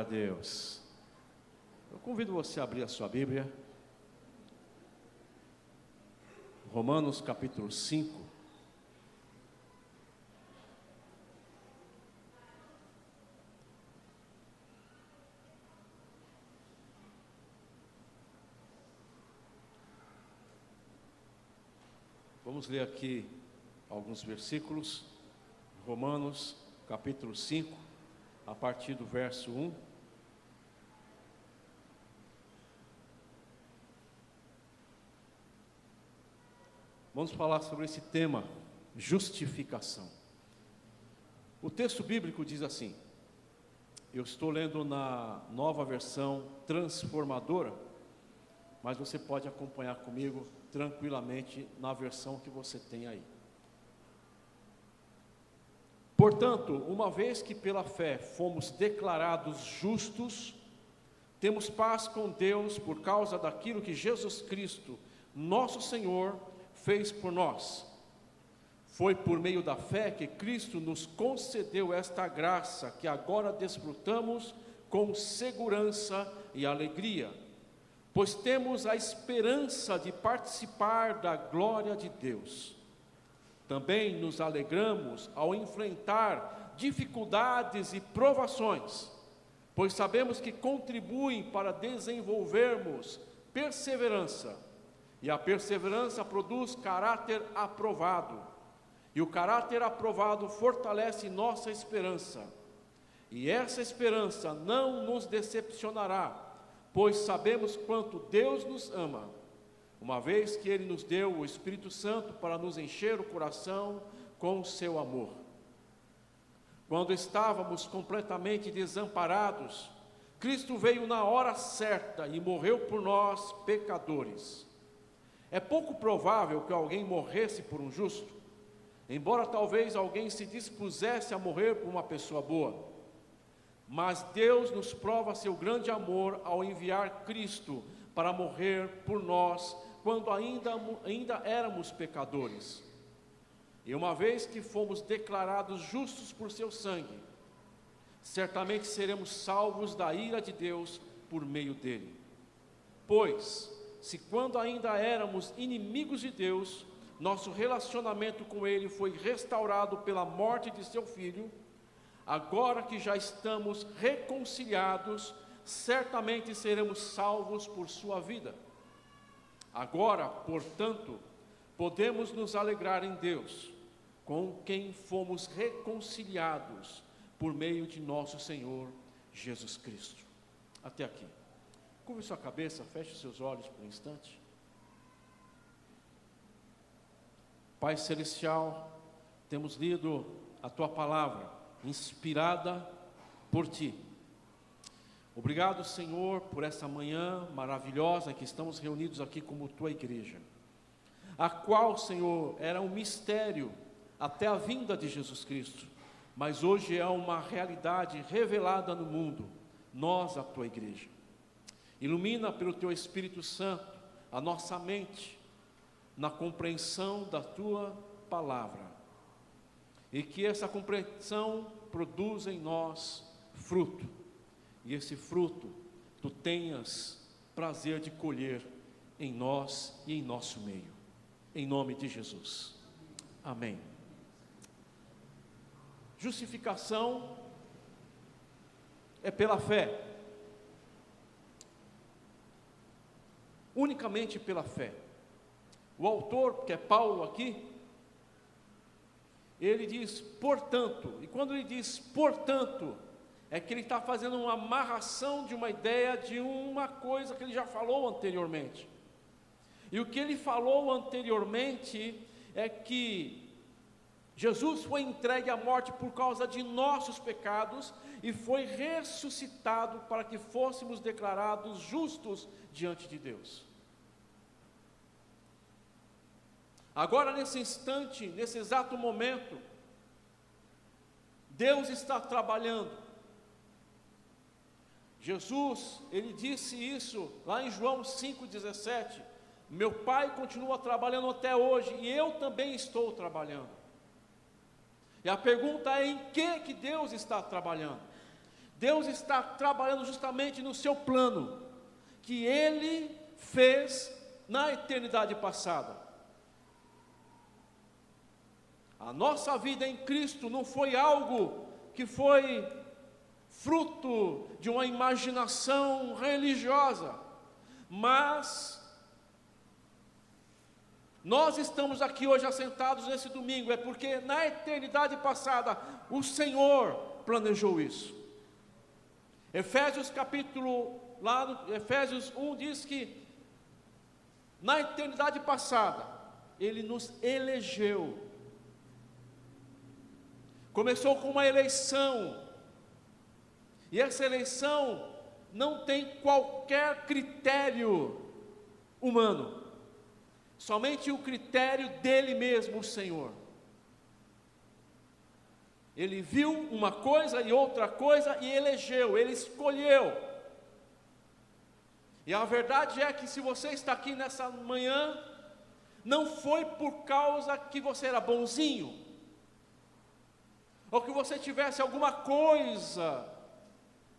Deus. Eu convido você a abrir a sua Bíblia. Romanos capítulo 5. Vamos ler aqui alguns versículos. Romanos capítulo 5, a partir do verso 1. Vamos falar sobre esse tema, justificação. O texto bíblico diz assim, eu estou lendo na nova versão transformadora, mas você pode acompanhar comigo tranquilamente na versão que você tem aí. Portanto, uma vez que pela fé fomos declarados justos, temos paz com Deus por causa daquilo que Jesus Cristo, nosso Senhor, fez por nós. Foi por meio da fé que Cristo nos concedeu esta graça que agora desfrutamos com segurança e alegria, pois temos a esperança de participar da glória de Deus. Também nos alegramos ao enfrentar dificuldades e provações, pois sabemos que contribuem para desenvolvermos perseverança, e a perseverança produz caráter aprovado, e o caráter aprovado fortalece nossa esperança, e essa esperança não nos decepcionará, pois sabemos quanto Deus nos ama, uma vez que Ele nos deu o Espírito Santo para nos encher o coração com o seu amor. Quando estávamos completamente desamparados, Cristo veio na hora certa e morreu por nós, pecadores. É pouco provável que alguém morresse por um justo, embora talvez alguém se dispusesse a morrer por uma pessoa boa. Mas Deus nos prova seu grande amor ao enviar Cristo para morrer por nós, quando ainda éramos pecadores. E uma vez que fomos declarados justos por seu sangue, certamente seremos salvos da ira de Deus por meio dele. Pois, se quando ainda éramos inimigos de Deus, nosso relacionamento com ele foi restaurado pela morte de seu filho, agora que já estamos reconciliados, certamente seremos salvos por sua vida. Agora, portanto, podemos nos alegrar em Deus, com quem fomos reconciliados por meio de nosso Senhor Jesus Cristo. Até aqui. Curve sua cabeça, feche seus olhos por um instante. Pai Celestial, temos lido a Tua Palavra, inspirada por Ti. Obrigado, Senhor, por essa manhã maravilhosa que estamos reunidos aqui como Tua igreja, a qual, Senhor, era um mistério até a vinda de Jesus Cristo, mas hoje é uma realidade revelada no mundo, nós, a Tua igreja. Ilumina pelo Teu Espírito Santo a nossa mente na compreensão da Tua Palavra, e que essa compreensão produza em nós fruto, e esse fruto Tu tenhas prazer de colher em nós e em nosso meio, em nome de Jesus, amém. Justificação é pela fé, unicamente pela fé. O autor, que é Paulo aqui, ele diz portanto, e quando ele diz portanto, é que ele está fazendo uma amarração de uma ideia de uma coisa que ele já falou anteriormente. E o que ele falou anteriormente é que Jesus foi entregue à morte por causa de nossos pecados e foi ressuscitado para que fôssemos declarados justos diante de Deus. Agora, nesse instante, nesse exato momento, Deus está trabalhando. Jesus, ele disse isso lá em João 5,17, meu Pai continua trabalhando até hoje e eu também estou trabalhando. E a pergunta é: em que Deus está trabalhando? Deus está trabalhando justamente no seu plano, que Ele fez na eternidade passada. A nossa vida em Cristo não foi algo que foi fruto de uma imaginação religiosa, mas nós estamos aqui hoje assentados nesse domingo, é porque na eternidade passada o Senhor planejou isso. Efésios 1 diz que na eternidade passada Ele nos elegeu. Começou com uma eleição, e essa eleição não tem qualquer critério humano, somente o critério dele mesmo, o Senhor. Ele viu uma coisa e outra coisa e elegeu, ele escolheu. E a verdade é que se você está aqui nessa manhã, não foi por causa que você era bonzinho, ou que você tivesse alguma coisa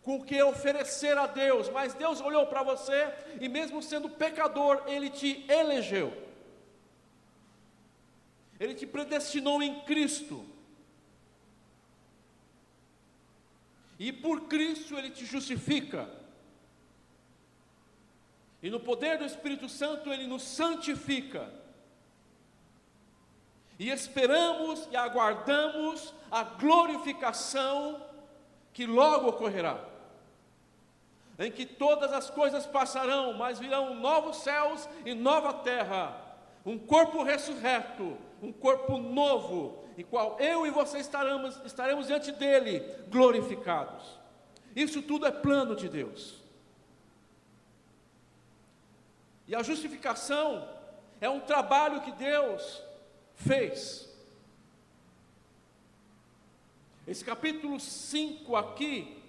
com que oferecer a Deus, mas Deus olhou para você e mesmo sendo pecador, Ele te elegeu. Ele te predestinou em Cristo. E por Cristo Ele te justifica. E no poder do Espírito Santo Ele nos santifica. E esperamos e aguardamos a glorificação que logo ocorrerá, em que todas as coisas passarão, mas virão novos céus e nova terra, um corpo ressurreto, um corpo novo, em qual eu e você estaremos diante dele, glorificados. Isso tudo é plano de Deus. E a justificação é um trabalho que Deus fez. Esse capítulo 5 aqui,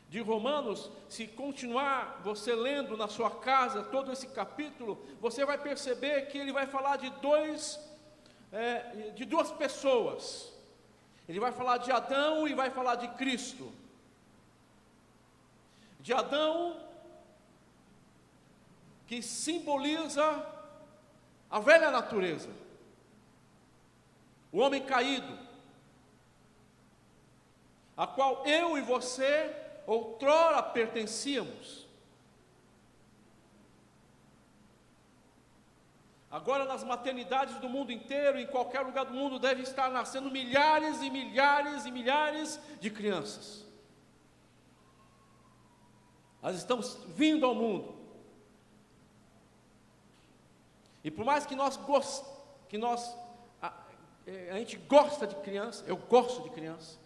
de Romanos, se continuar você lendo na sua casa todo esse capítulo, você vai perceber que ele vai falar de duas pessoas. Ele vai falar de Adão e vai falar de Cristo. De Adão, que simboliza a velha natureza, o homem caído, a qual eu e você outrora pertencíamos. Agora nas maternidades do mundo inteiro, em qualquer lugar do mundo, deve estar nascendo milhares e milhares e milhares de crianças. Nós estamos vindo ao mundo. E por mais que a gente gosta de criança, eu gosto de criança,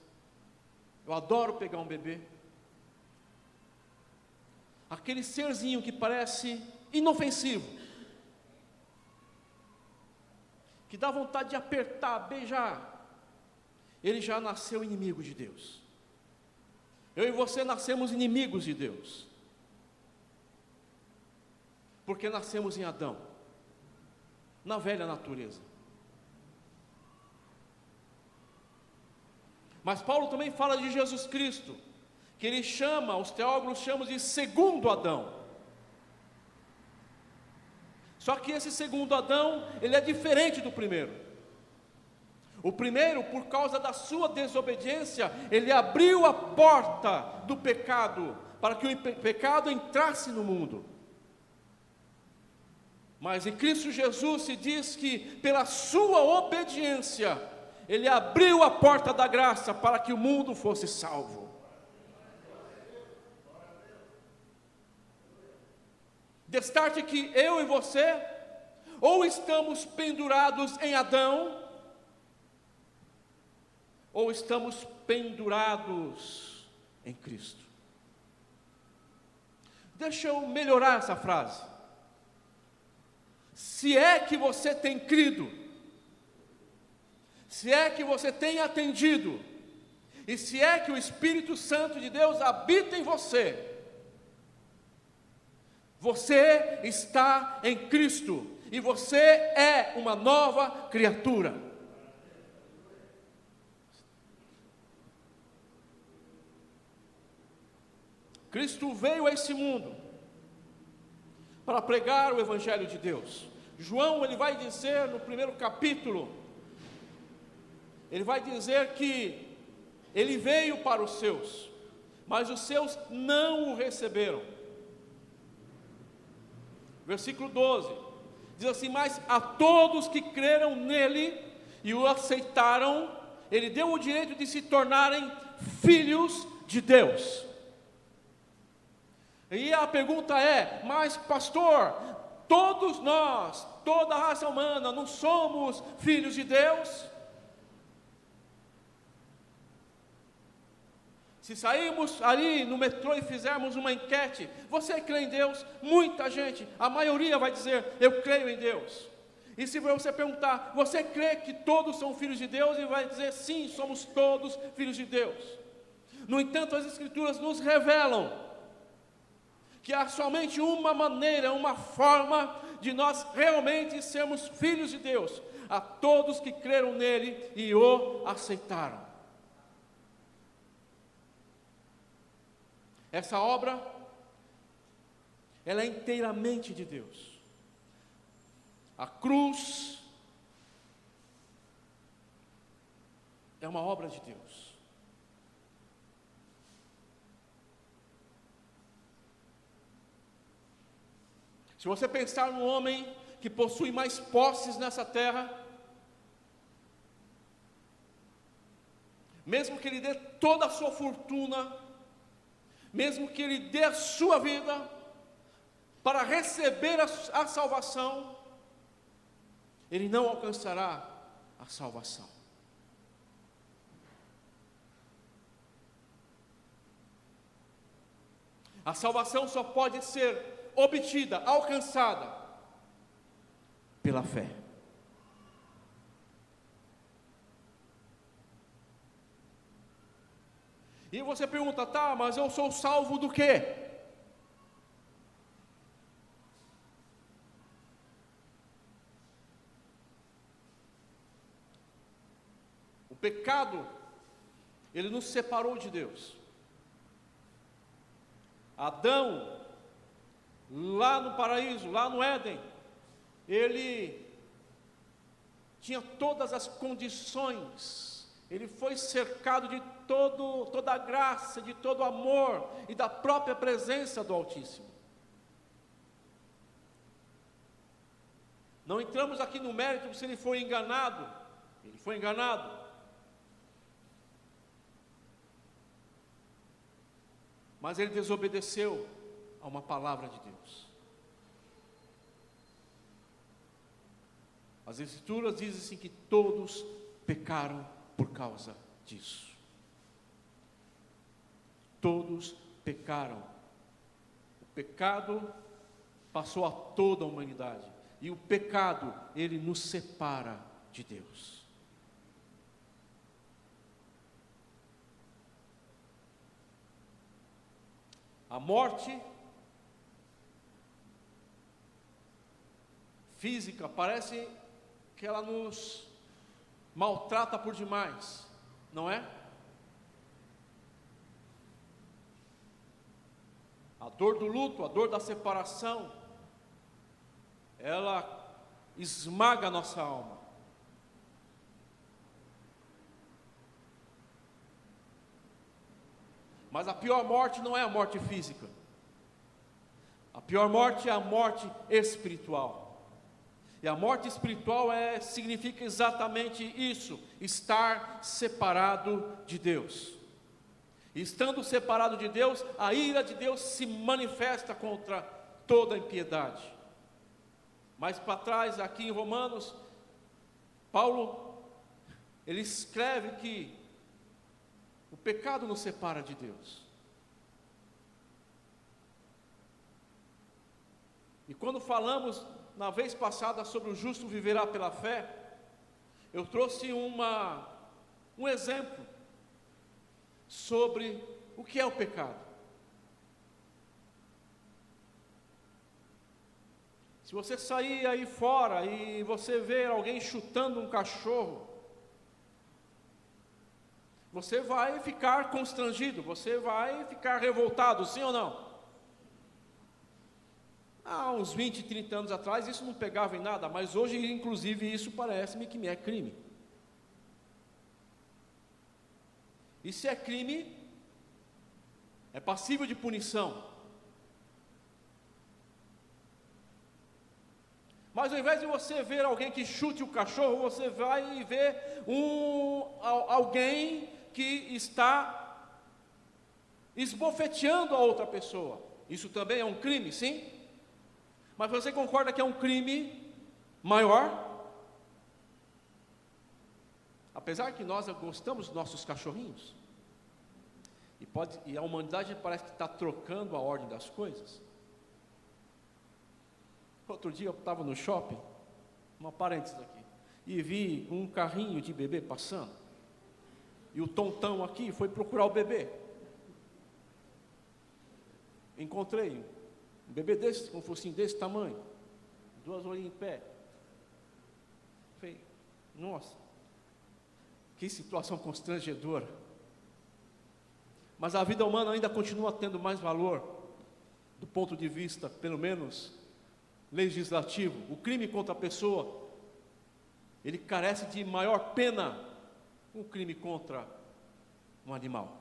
eu adoro pegar um bebê, aquele serzinho que parece inofensivo, que dá vontade de apertar, beijar, ele já nasceu inimigo de Deus. Eu e você nascemos inimigos de Deus, porque nascemos em Adão, na velha natureza. Mas Paulo também fala de Jesus Cristo, que ele chama, os teólogos chamam de segundo Adão. Só que esse segundo Adão, ele é diferente do primeiro. O primeiro, por causa da sua desobediência, ele abriu a porta do pecado, para que o pecado entrasse no mundo. Mas em Cristo Jesus se diz que pela sua obediência, ele abriu a porta da graça para que o mundo fosse salvo. Destarte que eu e você, ou estamos pendurados em Adão, ou estamos pendurados em Cristo. Deixa eu melhorar essa frase. Se é que você tem crido, se é que você tem atendido, e se é que o Espírito Santo de Deus habita em você, você está em Cristo, e você é uma nova criatura. Cristo veio a esse mundo para pregar o Evangelho de Deus. João, ele vai dizer no primeiro capítulo, ele vai dizer que ele veio para os seus, mas os seus não o receberam. Versículo 12, diz assim: mas a todos que creram nele e o aceitaram, ele deu o direito de se tornarem filhos de Deus. E a pergunta é: mas pastor, todos nós, toda a raça humana, não somos filhos de Deus? Se sairmos ali no metrô e fizermos uma enquete, você crê em Deus? Muita gente, a maioria vai dizer, eu creio em Deus. E se você perguntar, você crê que todos são filhos de Deus? E vai dizer, sim, somos todos filhos de Deus. No entanto, as Escrituras nos revelam que há somente uma maneira, uma forma de nós realmente sermos filhos de Deus, a todos que creram nele e o aceitaram. Essa obra, ela é inteiramente de Deus. A cruz é uma obra de Deus. Se você pensar num homem que possui mais posses nessa terra, mesmo que ele dê toda a sua fortuna, mesmo que ele dê a sua vida para receber a salvação, ele não alcançará a salvação. A salvação só pode ser obtida, alcançada pela fé. E você pergunta, tá, mas eu sou salvo do quê? O pecado, ele nos separou de Deus. Adão, lá no paraíso, lá no Éden, ele tinha todas as condições, ele foi cercado de toda a graça, de todo o amor e da própria presença do Altíssimo. Não entramos aqui no mérito se ele foi enganado, ele foi enganado. Mas ele desobedeceu a uma palavra de Deus. As Escrituras dizem assim que todos pecaram por causa disso. Todos pecaram. O pecado passou a toda a humanidade. E o pecado, ele nos separa de Deus. A morte física parece que ela nos maltrata por demais, não é? A dor do luto, a dor da separação, ela esmaga a nossa alma. Mas a pior morte não é a morte física. A pior morte é a morte espiritual. E a morte espiritual significa exatamente isso: estar separado de Deus. E estando separado de Deus, a ira de Deus se manifesta contra toda a impiedade. Mais para trás, aqui em Romanos, Paulo, ele escreve que o pecado nos separa de Deus. E quando falamos na vez passada sobre o justo viverá pela fé, eu trouxe um exemplo sobre o que é o pecado. Se você sair aí fora e você ver alguém chutando um cachorro, você vai ficar constrangido, você vai ficar revoltado, sim ou não? Há uns 20, 30 anos atrás isso não pegava em nada, mas hoje inclusive isso parece-me que me é crime. E se é crime, é passível de punição. Mas ao invés de você ver alguém que chute o cachorro, você vai ver alguém que está esbofeteando a outra pessoa. Isso também é um crime, sim? Mas você concorda que é um crime maior? Apesar que nós gostamos dos nossos cachorrinhos, e a humanidade parece que está trocando a ordem das coisas. Outro dia eu estava no shopping, uma parênteses aqui, e vi um carrinho de bebê passando, e o tontão aqui foi procurar o bebê. Encontrei um bebê desse, com um focinho desse tamanho, 2 olhinhos em pé. Falei, nossa, que situação constrangedora. Mas a vida humana ainda continua tendo mais valor, do ponto de vista, pelo menos, legislativo. O crime contra a pessoa, ele carece de maior pena que um crime contra um animal.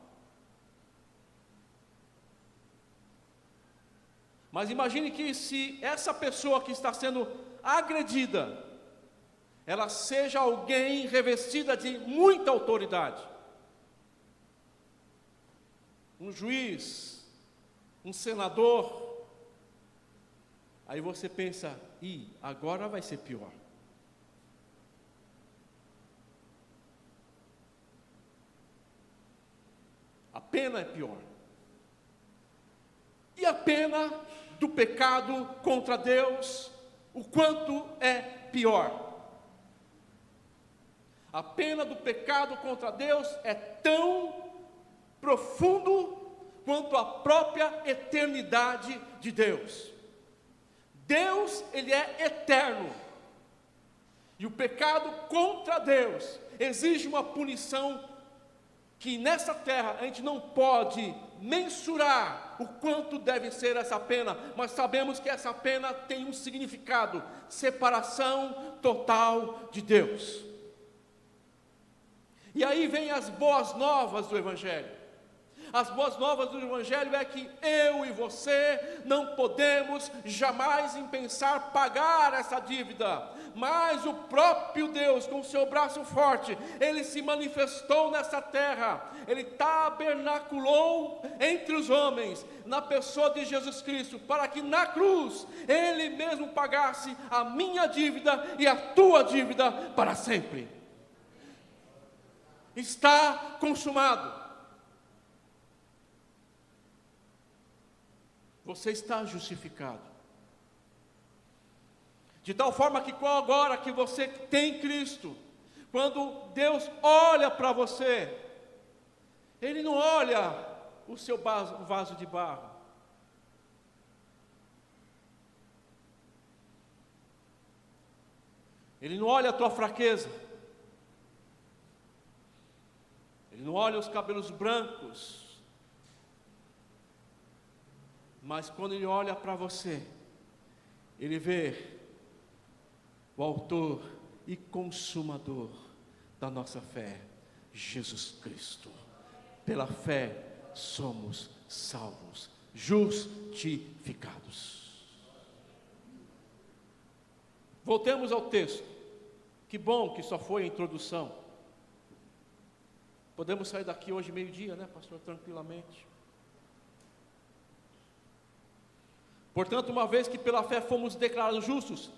Mas imagine que se essa pessoa que está sendo agredida, ela seja alguém revestida de muita autoridade. Um juiz, um senador. Aí você pensa, agora vai ser pior. A pena é pior. E a pena do pecado contra Deus, o quanto é pior? A pena do pecado contra Deus é tão profundo quanto a própria eternidade de Deus. Deus, Ele é eterno. E o pecado contra Deus exige uma punição que nessa terra a gente não pode mensurar o quanto deve ser essa pena, mas sabemos que essa pena tem um significado: separação total de Deus. E aí vem as boas novas do Evangelho. As boas novas do Evangelho é que eu e você não podemos jamais em pensar pagar essa dívida, mas o próprio Deus, com o seu braço forte, Ele se manifestou nessa terra, Ele tabernaculou entre os homens, na pessoa de Jesus Cristo, para que na cruz, Ele mesmo pagasse a minha dívida e a tua dívida para sempre. Está consumado. Você está justificado. De tal forma que agora que você tem Cristo, quando Deus olha para você, Ele não olha o seu vaso de barro. Ele não olha a tua fraqueza. Ele não olha os cabelos brancos. Mas quando Ele olha para você, Ele vê o autor e consumador da nossa fé, Jesus Cristo. Pela fé somos salvos, justificados. Voltemos ao texto. Que bom que só foi a introdução. Podemos sair daqui hoje meio-dia, né, pastor, tranquilamente. Portanto, uma vez que pela fé fomos declarados justos,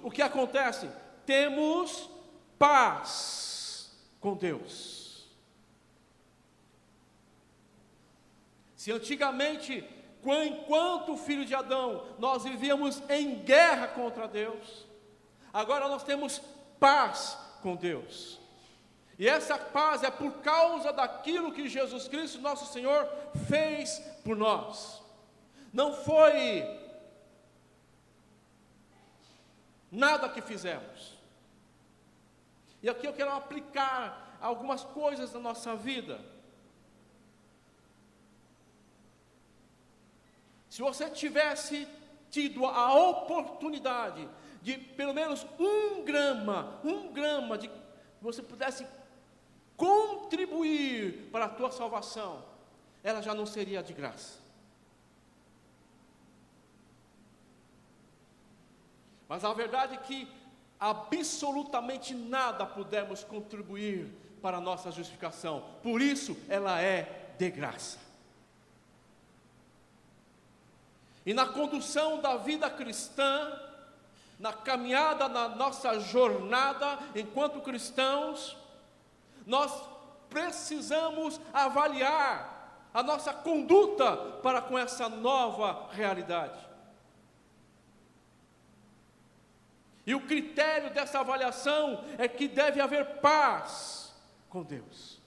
o que acontece? Temos paz com Deus. Se antigamente, enquanto filho de Adão, nós vivíamos em guerra contra Deus, agora nós temos paz com Deus. E essa paz é por causa daquilo que Jesus Cristo, nosso Senhor, fez por nós. Não foi nada que fizemos. E aqui eu quero aplicar algumas coisas da nossa vida. Se você tivesse tido a oportunidade de pelo menos um grama de você pudesse contribuir para a tua salvação, ela já não seria de graça. Mas a verdade é que absolutamente nada pudemos contribuir para a nossa justificação, por isso ela é de graça. E na condução da vida cristã, na caminhada, na nossa jornada enquanto cristãos, nós precisamos avaliar a nossa conduta para com essa nova realidade. E o critério dessa avaliação é que deve haver paz com Deus.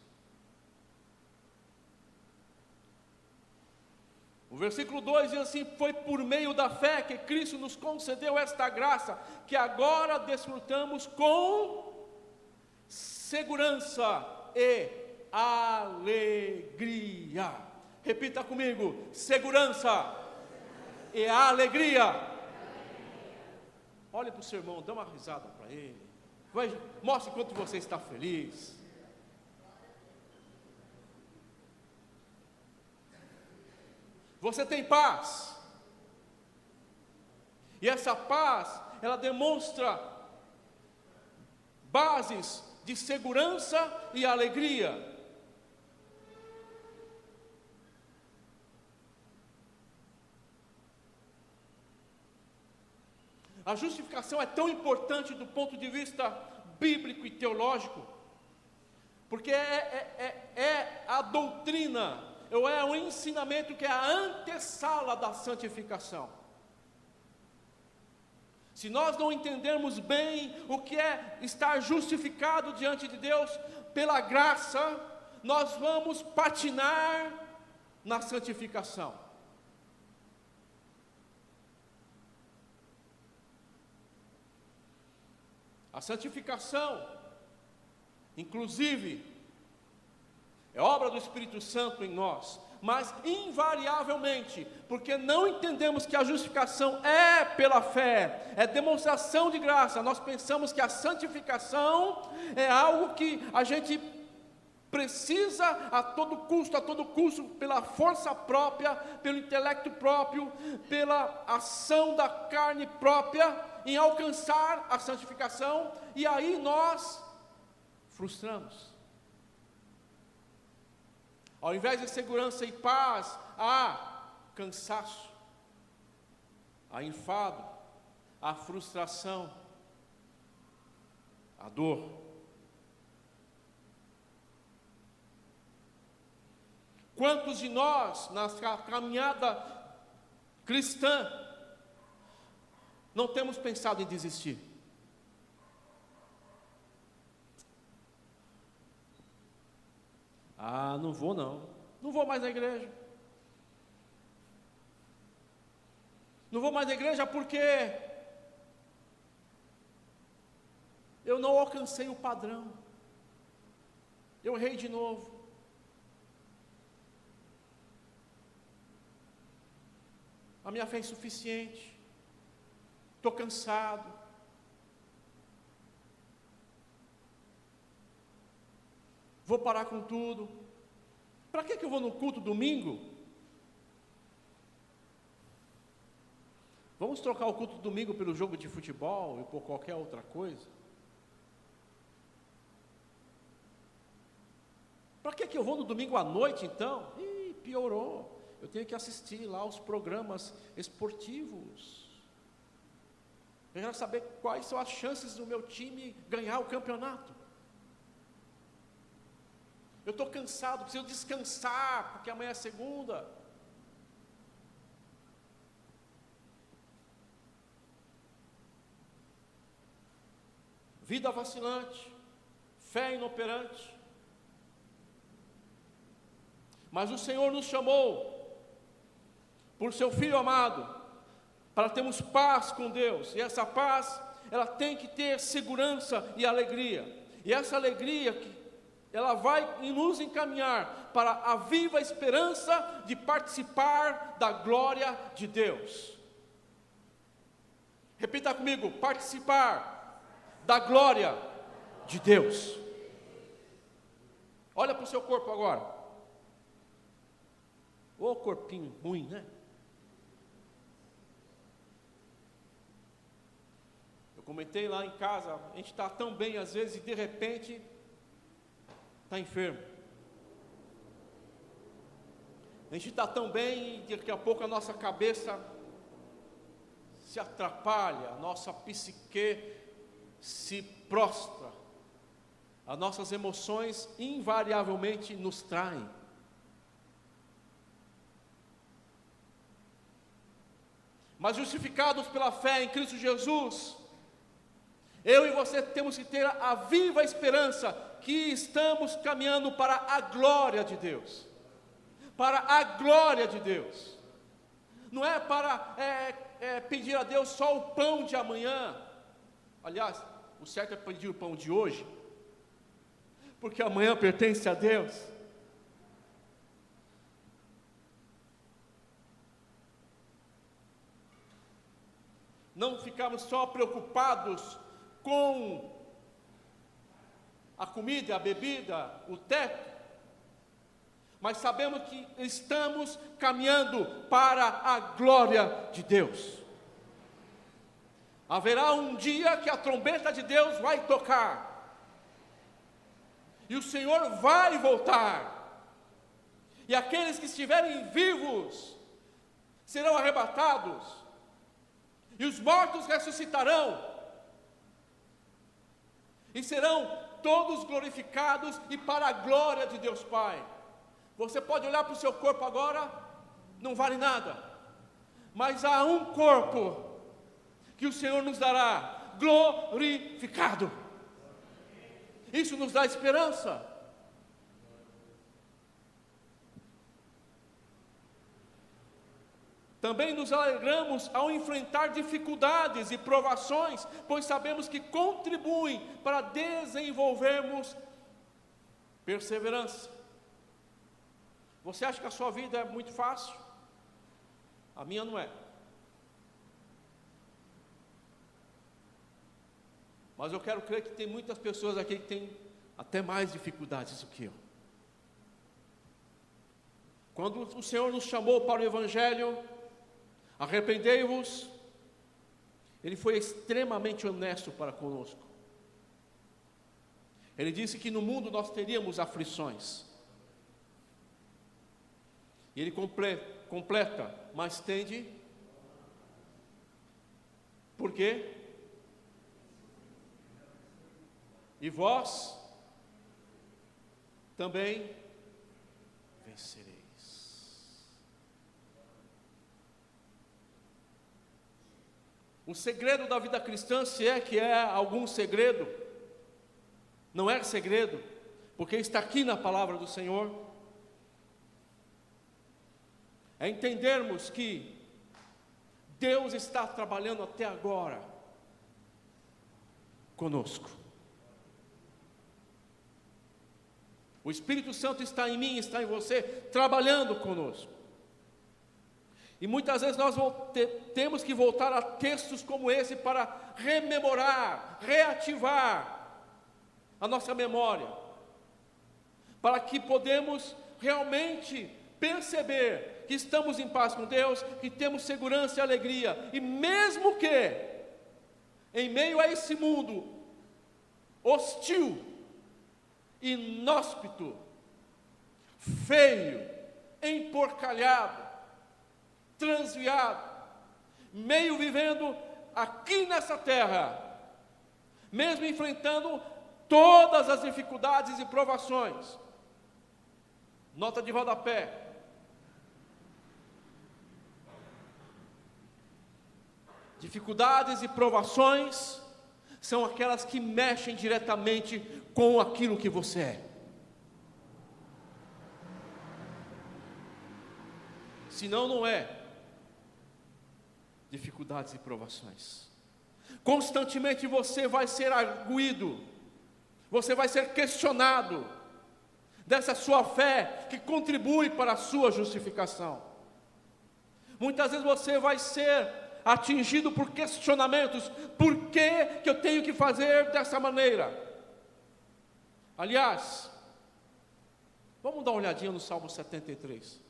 O versículo 2 diz assim: foi por meio da fé que Cristo nos concedeu esta graça, que agora desfrutamos com segurança e alegria. Repita comigo: segurança e alegria. Olhe para o seu irmão, dá uma risada para ele. Mostre quanto você está feliz. Você tem paz. E essa paz, ela demonstra bases de segurança e alegria. A justificação é tão importante do ponto de vista bíblico e teológico, porque é a doutrina, ou é o ensinamento que é a antessala da santificação. Se nós não entendermos bem o que é estar justificado diante de Deus pela graça, nós vamos patinar na santificação. A santificação, inclusive, é obra do Espírito Santo em nós, mas invariavelmente, porque não entendemos que a justificação é pela fé, é demonstração de graça, nós pensamos que a santificação é algo que a gente precisa a todo custo, pela força própria, pelo intelecto próprio, pela ação da carne própria, em alcançar a santificação, e aí nós frustramos. Ao invés de segurança e paz, há cansaço, há enfado, há frustração, há dor. Quantos de nós, na caminhada cristã, não temos pensado em desistir? Não vou não. Não vou mais na igreja. Não vou mais na igreja porque eu não alcancei o padrão. Eu errei de novo. A minha fé é insuficiente. Estou cansado. Vou parar com tudo. Para que eu vou no culto domingo? Vamos trocar o culto domingo pelo jogo de futebol e por qualquer outra coisa? Para que eu vou no domingo à noite então? Piorou. Eu tenho que assistir lá os programas esportivos. Eu quero saber quais são as chances do meu time ganhar o campeonato. Eu estou cansado, preciso descansar, porque amanhã é segunda. Vida vacilante, fé inoperante. Mas o Senhor nos chamou, por seu Filho amado, para termos paz com Deus. E essa paz, ela tem que ter segurança e alegria. E essa alegria ela vai nos encaminhar para a viva esperança de participar da glória de Deus. Repita comigo: participar da glória de Deus. Olha para o seu corpo agora. Ô corpinho ruim, né? Eu comentei lá em casa, a gente está tão bem às vezes e de repente está enfermo. A gente está tão bem e daqui a pouco a nossa cabeça se atrapalha, a nossa psique se prostra, as nossas emoções invariavelmente nos traem. Mas justificados pela fé em Cristo Jesus, eu e você temos que ter a viva esperança que estamos caminhando para a glória de Deus. Para a glória de Deus. Não é para pedir a Deus só o pão de amanhã. Aliás, o certo é pedir o pão de hoje, porque amanhã pertence a Deus. Não ficamos só preocupados com a comida, a bebida, o teto, mas sabemos que estamos caminhando para a glória de Deus. Haverá um dia que a trombeta de Deus vai tocar, e o Senhor vai voltar, e aqueles que estiverem vivos serão arrebatados, e os mortos ressuscitarão, e serão todos glorificados e para a glória de Deus Pai. Você pode olhar para o seu corpo agora, não vale nada, mas há um corpo que o Senhor nos dará glorificado. Isso nos dá esperança. Também nos alegramos ao enfrentar dificuldades e provações, pois sabemos que contribuem para desenvolvermos perseverança. Você acha que a sua vida é muito fácil? A minha não é. Mas eu quero crer que tem muitas pessoas aqui que têm até mais dificuldades do que eu. Quando o Senhor nos chamou para o Evangelho, arrependei-vos, Ele foi extremamente honesto para conosco. Ele disse que no mundo nós teríamos aflições. E Ele completa, mas tende. Por quê? E vós também vencereis. O segredo da vida cristã, se é que é algum segredo, não é segredo, porque está aqui na palavra do Senhor, é entendermos que Deus está trabalhando até agora conosco. O Espírito Santo está em mim, está em você, trabalhando conosco. E muitas vezes nós temos que voltar a textos como esse para rememorar, reativar a nossa memória, para que podemos realmente perceber que estamos em paz com Deus, que temos segurança e alegria, e mesmo que em meio a esse mundo hostil, inóspito, feio, emporcalhado, transviado, meio vivendo aqui nessa terra, mesmo enfrentando todas as dificuldades e provações. Nota de rodapé: dificuldades e provações são aquelas que mexem diretamente com aquilo que você é. Senão não é dificuldades e provações. Constantemente você vai ser arguído, você vai ser questionado, dessa sua fé que contribui para a sua justificação. Muitas vezes você vai ser atingido por questionamentos: por que eu tenho que fazer dessa maneira? Aliás, vamos dar uma olhadinha no Salmo 73.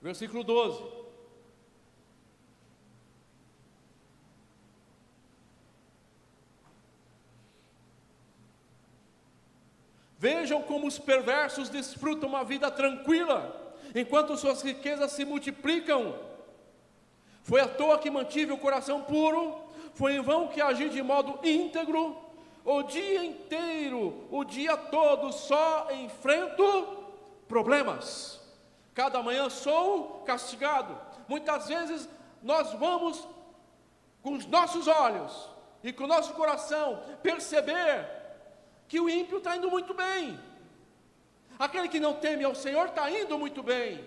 Versículo 12. Vejam como os perversos desfrutam uma vida tranquila, enquanto suas riquezas se multiplicam. Foi à toa que mantive o coração puro, foi em vão que agi de modo íntegro, o dia inteiro, o dia todo, só enfrento problemas. Cada manhã sou castigado. Muitas vezes nós vamos com os nossos olhos e com o nosso coração perceber que o ímpio está indo muito bem. Aquele que não teme ao Senhor está indo muito bem.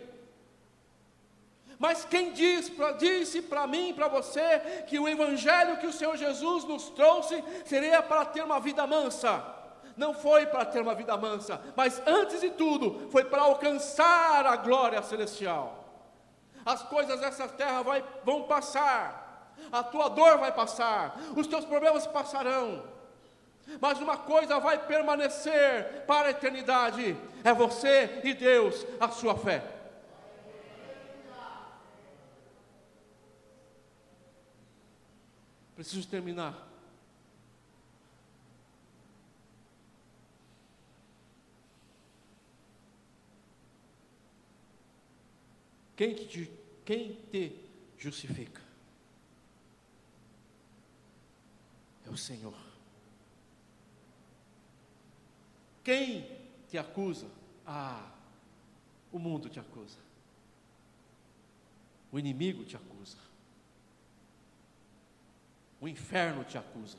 Mas quem disse para mim e para você que o Evangelho que o Senhor Jesus nos trouxe seria para ter uma vida mansa? Não foi para ter uma vida mansa, mas antes de tudo, foi para alcançar a glória celestial. As coisas dessa terra vão passar, a tua dor vai passar, os teus problemas passarão, mas uma coisa vai permanecer para a eternidade: é você e Deus, a sua fé. Preciso terminar. Quem te justifica? É o Senhor. Quem te acusa? O mundo te acusa. O inimigo te acusa. O inferno te acusa.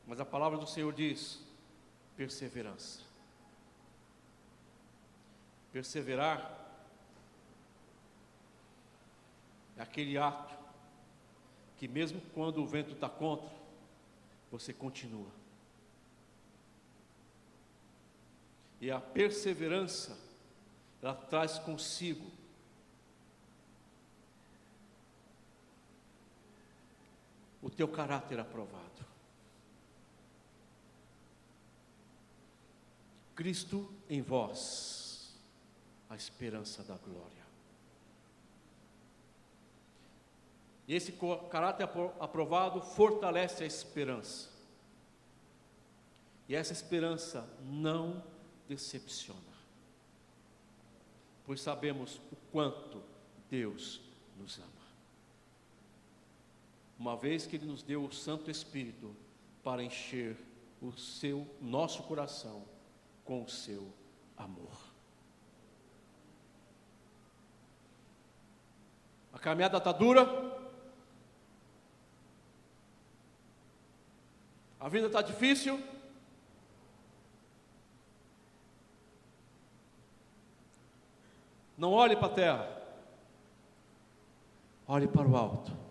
Mas a palavra do Senhor diz: perseverança. Perseverar é aquele ato que mesmo quando o vento está contra, você continua. E a perseverança, ela traz consigo o teu caráter aprovado. Cristo em vós, a esperança da glória. E esse caráter aprovado fortalece a esperança. E essa esperança não decepciona, pois sabemos o quanto Deus nos ama. Uma vez que Ele nos deu o Santo Espírito para encher nosso coração com o seu amor. A caminhada está dura, a vida está difícil, não olhe para a terra, olhe para o alto.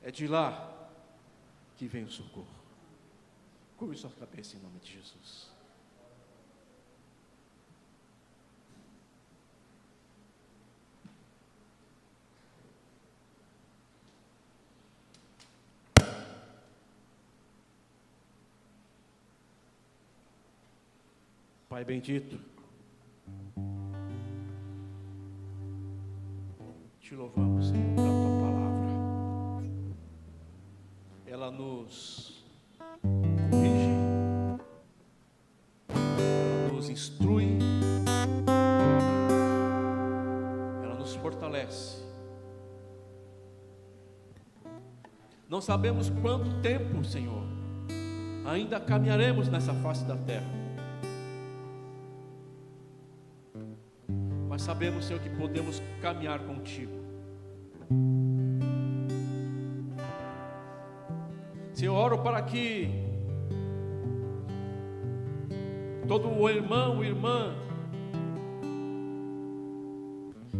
É de lá que vem o socorro. Curve sua cabeça em nome de Jesus. Pai bendito, te louvamos, Senhor, pela tua palavra. Ela nos corrige, ela nos instrui, ela nos fortalece. Não sabemos quanto tempo, Senhor, ainda caminharemos nessa face da terra, mas sabemos, Senhor, que podemos caminhar contigo. Senhor, oro para que todo o irmão e irmã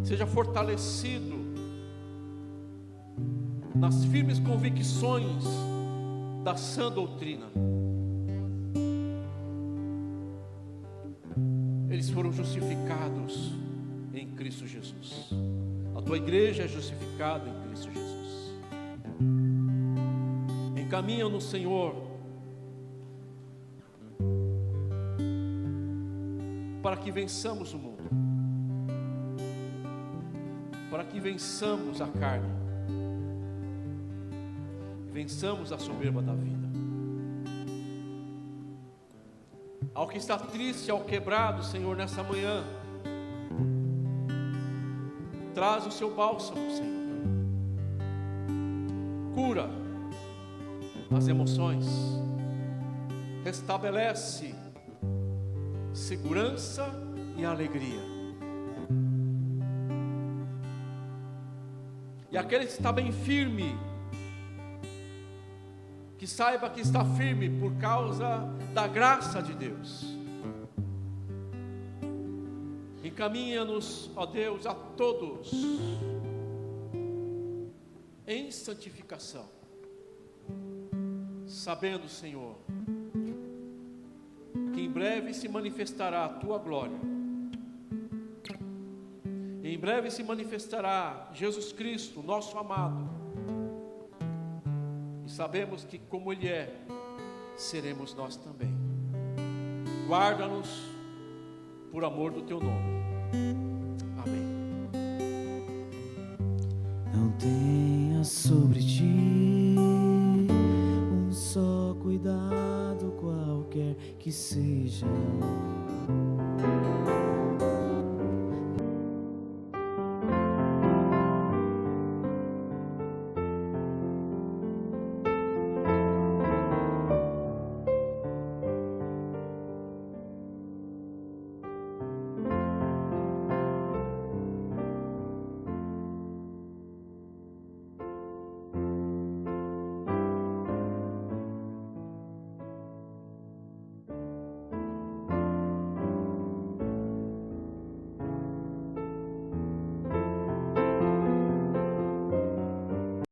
seja fortalecido nas firmes convicções da sã doutrina. Eles foram justificados em Cristo Jesus. A tua igreja é justificada em Cristo Jesus. Encaminha-nos, Senhor, para que vençamos o mundo, para que vençamos a carne, vençamos a soberba da vida. Ao que está triste, ao quebrado, Senhor, nessa manhã, traz o seu bálsamo, Senhor. Cura as emoções, restabelece segurança e alegria. E aquele que está bem firme, que saiba que está firme por causa da graça de Deus. Encaminha-nos, ó Deus, a todos em santificação, sabendo, Senhor, que em breve se manifestará a tua glória, em breve se manifestará Jesus Cristo, nosso amado, e sabemos que como Ele é, seremos nós também. Guarda-nos por amor do teu nome. Amém. Não tenha sobre ti um só cuidado, qualquer que seja,